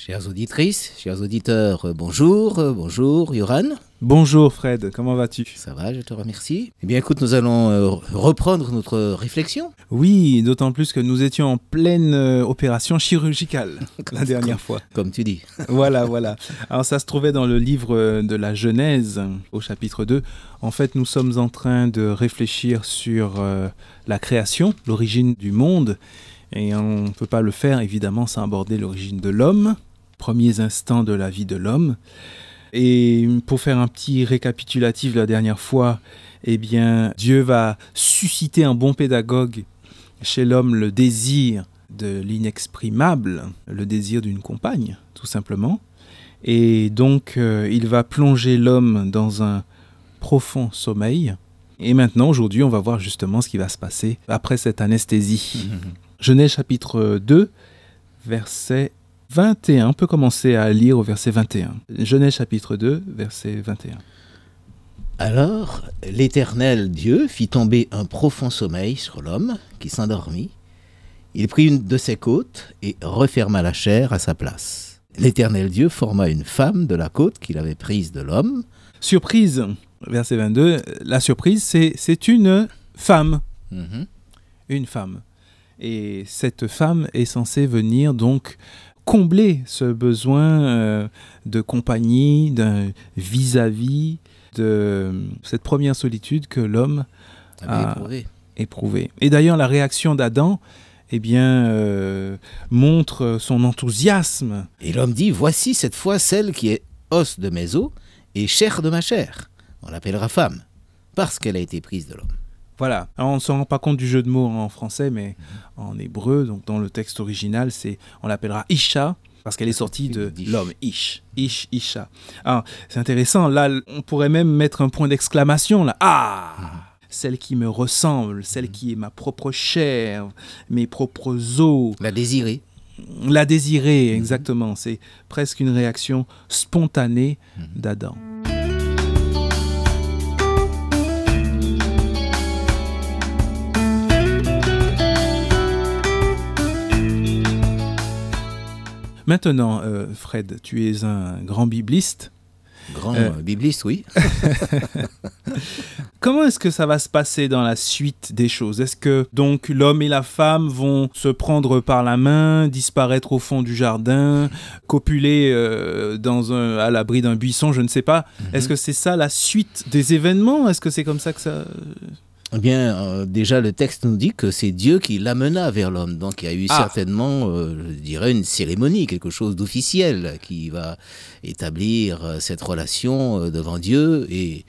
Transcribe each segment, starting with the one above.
Chères auditrices, chers auditeurs, bonjour, bonjour Yoran. Bonjour Fred, comment vas-tu? Ça va, je te remercie. Eh bien écoute, nous allons reprendre notre réflexion. Oui, d'autant plus que nous étions en pleine opération chirurgicale la dernière fois. Comme tu dis. Voilà. Alors ça se trouvait dans le livre de la Genèse, au chapitre 2. En fait, nous sommes en train de réfléchir sur la création, l'origine du monde. Et on ne peut pas le faire, évidemment, sans aborder l'origine de l'homme, premiers instants de la vie de l'homme. Et pour faire un petit récapitulatif de la dernière fois, eh bien, Dieu va susciter un bon pédagogue chez l'homme le désir de l'inexprimable, le désir d'une compagne, tout simplement. Et donc, il va plonger l'homme dans un profond sommeil. Et maintenant, aujourd'hui, on va voir justement ce qui va se passer après cette anesthésie. Genèse chapitre 2, verset 21. On peut commencer à lire au verset 21. Genèse chapitre 2, verset 21. Alors, l'Éternel Dieu fit tomber un profond sommeil sur l'homme qui s'endormit. Il prit une de ses côtes et referma la chair à sa place. L'Éternel Dieu forma une femme de la côte qu'il avait prise de l'homme. Surprise, verset 22. La surprise, c'est une femme. Une femme. Et cette femme est censée venir donc combler ce besoin de compagnie, d'un vis-à-vis, de cette première solitude que l'homme a éprouvée. Et d'ailleurs, la réaction d'Adam montre son enthousiasme. Et l'homme dit, voici cette fois celle qui est os de mes os et chair de ma chair. On l'appellera femme, parce qu'elle a été prise de l'homme. Voilà. Alors, on ne se rend pas compte du jeu de mots en français, mais en hébreu, donc dans le texte original, on l'appellera Isha, parce qu'elle est sortie de l'homme. Isha. Alors, c'est intéressant. Là, on pourrait même mettre un point d'exclamation. Là. Ah, celle qui me ressemble, celle qui est ma propre chair, mes propres os. La désirée. La désirée, exactement. C'est presque une réaction spontanée d'Adam. Maintenant, Fred, tu es un grand bibliste. Bibliste, oui. Comment est-ce que ça va se passer dans la suite des choses? Est-ce que donc l'homme et la femme vont se prendre par la main, disparaître au fond du jardin, copuler à l'abri d'un buisson, je ne sais pas. Est-ce que c'est ça la suite des événements? Est-ce que c'est comme ça que ça... Eh bien, déjà, le texte nous dit que c'est Dieu qui l'amena vers l'homme. Donc, il y a eu certainement, je dirais, une cérémonie, quelque chose d'officiel qui va établir cette relation devant Dieu et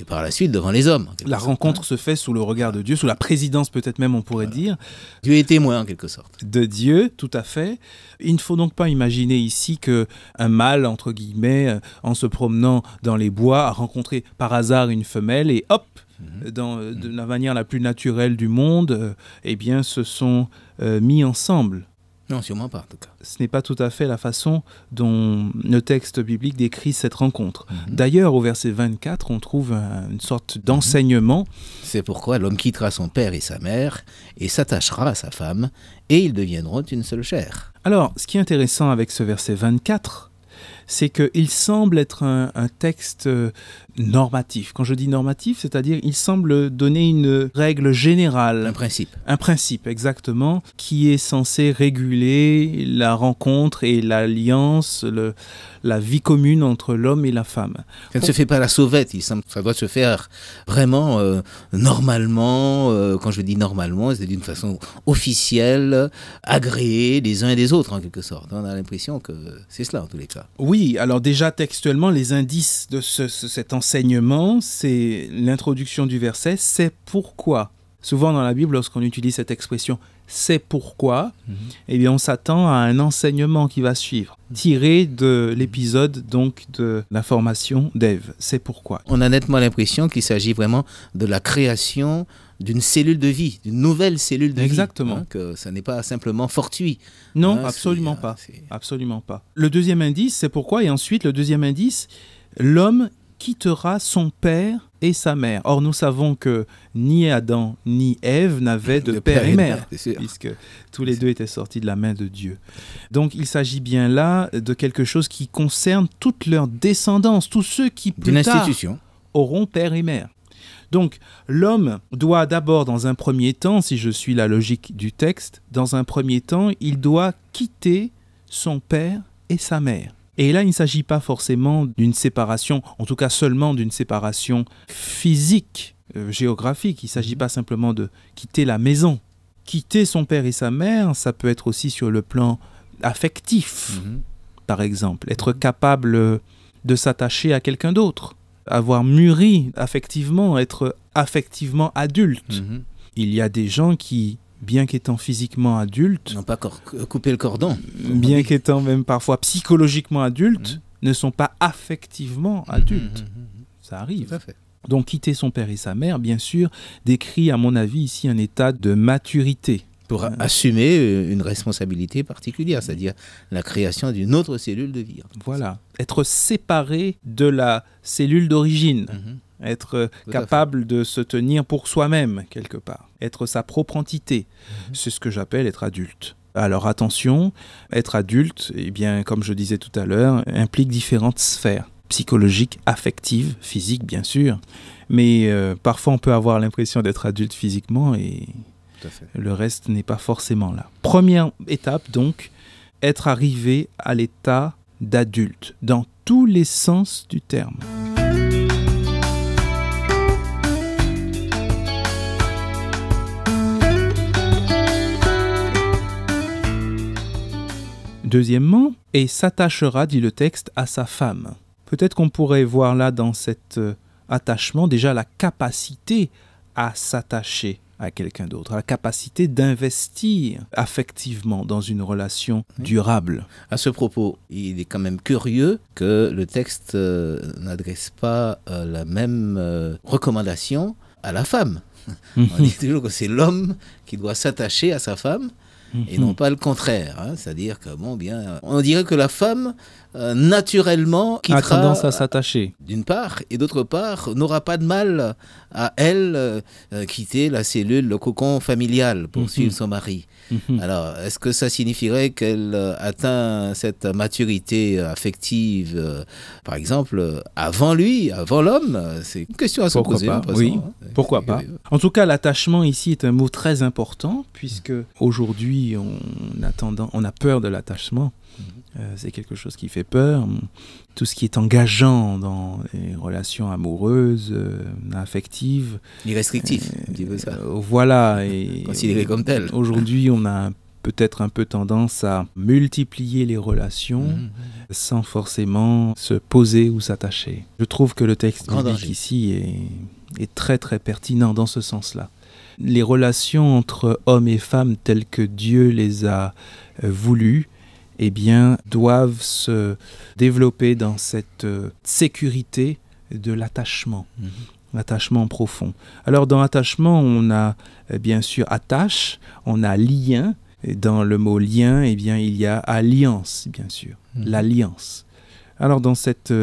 par la suite devant les hommes. La rencontre se fait sous le regard de Dieu, sous la présidence peut-être même, on pourrait dire. Dieu est témoin, en quelque sorte. De Dieu, tout à fait. Il ne faut donc pas imaginer ici qu'un mâle, entre guillemets, en se promenant dans les bois, a rencontré par hasard une femelle et hop, de la manière la plus naturelle du monde, se sont mis ensemble. Non, sûrement pas, en tout cas. Ce n'est pas tout à fait la façon dont le texte biblique décrit cette rencontre. D'ailleurs, au verset 24, on trouve une sorte d'enseignement. C'est pourquoi l'homme quittera son père et sa mère et s'attachera à sa femme, et ils deviendront une seule chair. Alors, ce qui est intéressant avec ce verset 24, c'est qu'il semble être un texte normatif. Quand je dis normatif, c'est-à-dire il semble donner une règle générale. Un principe. Un principe, exactement, qui est censé réguler la rencontre et l'alliance, la vie commune entre l'homme et la femme. Ça ne se fait pas à la sauvette, ça doit se faire vraiment normalement. Quand je dis normalement, c'est d'une façon officielle, agréée des uns et des autres en quelque sorte. On a l'impression que c'est cela en tous les cas. Oui, alors déjà textuellement, les indices de cet enseignement, c'est l'introduction du verset, c'est pourquoi. Souvent dans la Bible, lorsqu'on utilise cette expression « c'est pourquoi », eh bien on s'attend à un enseignement qui va suivre, tiré de l'épisode donc de la formation d'Ève. C'est pourquoi. On a nettement l'impression qu'il s'agit vraiment de la création d'une cellule de vie, d'une nouvelle cellule de vie. Exactement. Que ça n'est pas simplement fortuit. Non, absolument pas. Absolument pas. Le deuxième indice, c'est pourquoi. Et ensuite, le deuxième indice, l'homme quittera son père et sa mère. Or, nous savons que ni Adam ni Ève n'avaient de père et mère, puisque tous les deux étaient sortis de la main de Dieu. Donc, il s'agit bien là de quelque chose qui concerne toute leur descendance, tous ceux qui plus tard auront père et mère. Donc, l'homme doit d'abord, dans un premier temps, si je suis la logique du texte, dans un premier temps, il doit quitter son père et sa mère. Et là, il ne s'agit pas forcément d'une séparation, en tout cas seulement d'une séparation physique, géographique. Il ne s'agit pas simplement de quitter la maison. Quitter son père et sa mère, ça peut être aussi sur le plan affectif, par exemple. Être capable de s'attacher à quelqu'un d'autre. Avoir mûri affectivement, être affectivement adulte. Il y a des gens qui, bien qu'étant physiquement adultes, n'ont pas coupé le cordon. Bien qu'étant même parfois psychologiquement adultes, ne sont pas affectivement adultes. Ça arrive. Tout à fait. Donc quitter son père et sa mère, bien sûr, décrit à mon avis ici un état de maturité. Pour assumer une responsabilité particulière, c'est-à-dire la création d'une autre cellule de vie. Voilà, être séparé de la cellule d'origine, être capable de se tenir pour soi-même quelque part, être sa propre entité, c'est ce que j'appelle être adulte. Alors attention, être adulte, eh bien, comme je disais tout à l'heure, implique différentes sphères, psychologiques, affectives, physiques bien sûr, mais parfois on peut avoir l'impression d'être adulte physiquement et le reste n'est pas forcément là. Première étape donc, être arrivé à l'état d'adulte, dans tous les sens du terme. Deuxièmement, et s'attachera, dit le texte, à sa femme. Peut-être qu'on pourrait voir là dans cet attachement déjà la capacité à s'attacher à quelqu'un d'autre, la capacité d'investir affectivement dans une relation durable. À ce propos, il est quand même curieux que le texte n'adresse pas la même recommandation à la femme. On dit toujours que c'est l'homme qui doit s'attacher à sa femme et non pas le contraire. C'est-à-dire que, on dirait que la femme, naturellement, quittera, a tendance à s'attacher. D'une part, et d'autre part, n'aura pas de mal à elle quitter la cellule, le cocon familial pour suivre son mari. Alors, est-ce que ça signifierait qu'elle atteint cette maturité affective, par exemple, avant lui, avant l'homme? C'est une question à se poser. Oui, pourquoi pas. En tout cas, l'attachement ici est un mot très important, puisque aujourd'hui, on a peur de l'attachement. C'est quelque chose qui fait peur. Tout ce qui est engageant dans les relations amoureuses, affectives. Irrestrictif, un petit peu ça. Voilà. Et considéré comme tel. Aujourd'hui, on a peut-être un peu tendance à multiplier les relations sans forcément se poser ou s'attacher. Je trouve que le texte biblique ici est très très pertinent dans ce sens-là. Les relations entre hommes et femmes telles que Dieu les a voulues, eh bien, doivent se développer dans cette sécurité de l'attachement, l'attachement profond. Alors, dans l'attachement, on a bien sûr attache, on a lien. Et dans le mot lien, eh bien, il y a alliance, bien sûr, l'alliance. Alors, dans cette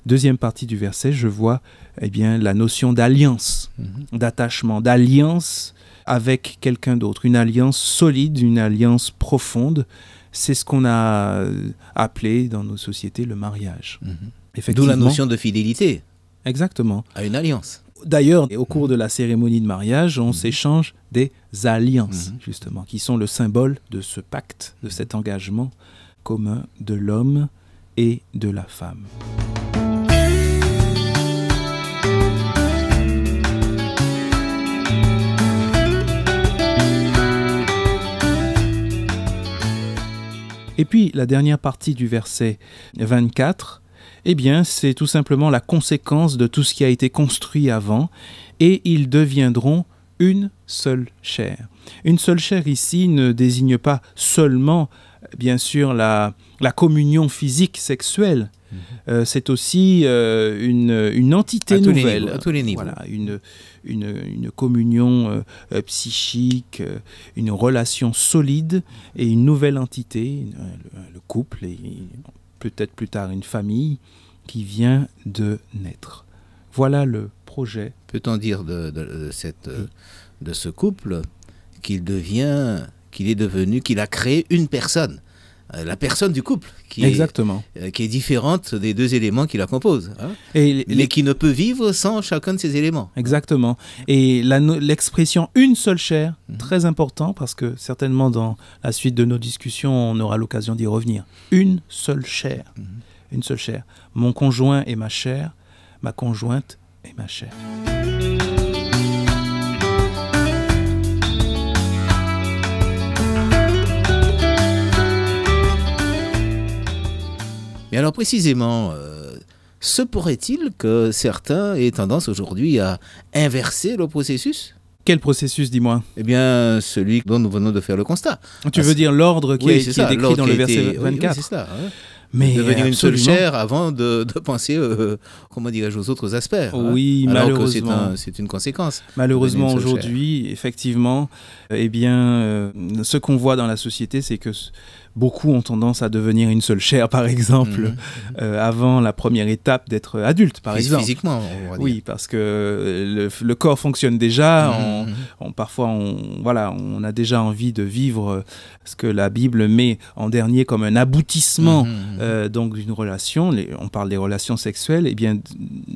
deuxième partie du verset, je vois eh bien, la notion d'alliance, d'attachement, d'alliance avec quelqu'un d'autre, une alliance solide, une alliance profonde. C'est ce qu'on a appelé dans nos sociétés le mariage. D'où la notion de fidélité. Exactement. À une alliance. D'ailleurs, au cours de la cérémonie de mariage, on s'échange des alliances, justement, qui sont le symbole de ce pacte, de cet engagement commun de l'homme et de la femme. Et puis, la dernière partie du verset 24, eh bien, c'est tout simplement la conséquence de tout ce qui a été construit avant, et ils deviendront une seule chair. Une seule chair ici ne désigne pas seulement, bien sûr, la communion physique sexuelle, c'est aussi une entité nouvelle. À tous les niveaux. Voilà, une communion psychique, une relation solide et une nouvelle entité, le couple et peut-être plus tard une famille qui vient de naître. Voilà le projet. Peut-on dire de ce couple qu'il a créé une personne, la personne du couple, Exactement. Qui est différente des deux éléments qui la composent, hein, mais qui ne peut vivre sans chacun de ces éléments. Exactement. Et l'expression « une seule chair », très important, parce que certainement dans la suite de nos discussions, on aura l'occasion d'y revenir. Une seule chair. Une seule chair. Mon conjoint est ma chair, ma conjointe est ma chair. Et alors précisément, se pourrait-il que certains aient tendance aujourd'hui à inverser le processus ? Quel processus, dis-moi ? Eh bien, celui dont nous venons de faire le constat. Tu veux dire l'ordre qui est décrit dans le verset 24 ? Oui, c'est ça. Hein. Mais devenir une seule chair avant de penser, comment dirais-je, aux autres aspects. Oui, hein, alors malheureusement. que c'est une conséquence. Malheureusement, aujourd'hui, effectivement, ce qu'on voit dans la société, c'est que beaucoup ont tendance à devenir une seule chair, par exemple, avant la première étape d'être adulte, par exemple. Physiquement, on va dire. Oui, parce que le corps fonctionne déjà. Parfois, on a déjà envie de vivre ce que la Bible met en dernier comme un aboutissement donc d'une relation. On parle des relations sexuelles. Eh bien,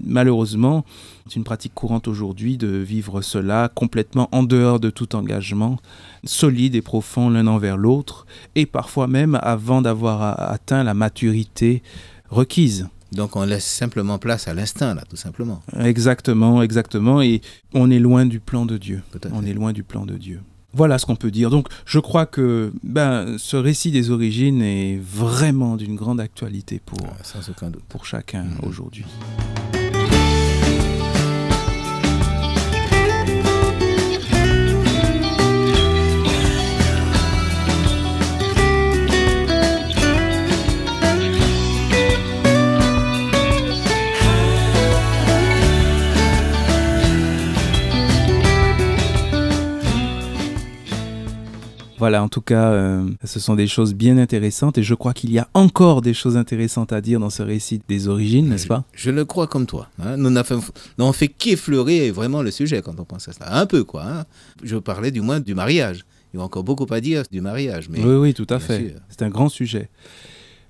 malheureusement, c'est une pratique courante aujourd'hui de vivre cela complètement en dehors de tout engagement, solide et profond l'un envers l'autre, et parfois même avant d'avoir atteint la maturité requise. Donc on laisse simplement place à l'instinct, là, tout simplement. Exactement, exactement, et on est loin du plan de Dieu. On est loin du plan de Dieu. Voilà ce qu'on peut dire. Donc je crois que ce récit des origines est vraiment d'une grande actualité sans aucun doute, pour chacun aujourd'hui. Voilà, en tout cas, ce sont des choses bien intéressantes et je crois qu'il y a encore des choses intéressantes à dire dans ce récit des origines, n'est-ce pas ? Je le crois comme toi. Hein. Nous n'avons fait qu'effleurer vraiment le sujet quand on pense à ça. Un peu, quoi. Hein. Je parlais du moins du mariage. Il y a encore beaucoup à dire du mariage. Mais oui, tout à fait. Sûr. C'est un grand sujet.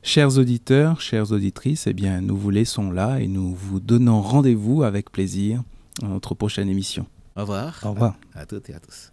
Chers auditeurs, chères auditrices, eh bien, nous vous laissons là et nous vous donnons rendez-vous avec plaisir à notre prochaine émission. Au revoir. Au revoir. À toutes et à tous.